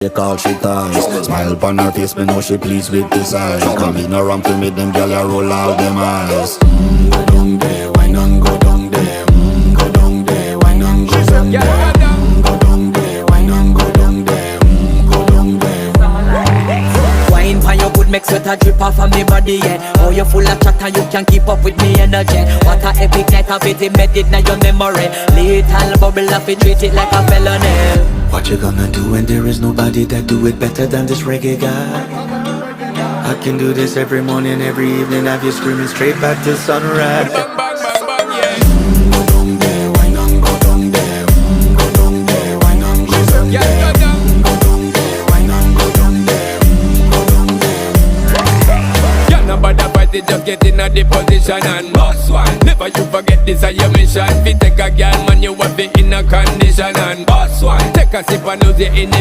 They call she ties. Smile upon her face, me know she pleased with this eyes. Come in around to me, them gyal a roll out them eyes. Go down there, why not go down there? Go down there, why not go down there? Go down there, why not go down there? Go down there. Wine pan your good, make sweat a drip off of me body, yeah. Oh, you full of chatter, you can keep up with me energy. What a epic night of it, embedded in your memory. Little bubble of it, treat it like a felony. What you gonna do when there is nobody that do it better than this reggae guy? I can do this every morning, every evening, have you screaming straight back to sunrise. Bang, bang, bang, bang, yeah. Go down there, why not go down there? Go down there, why not go down there? Yeah, go down. Go down there, why not go down there? Go down there. Yeah, nobody fight it, just get in a the position and boss one. Never you forget this is your mission. Fi take a girl, man, you have it in a condition and boss one. Take a sip and lose your inhibition.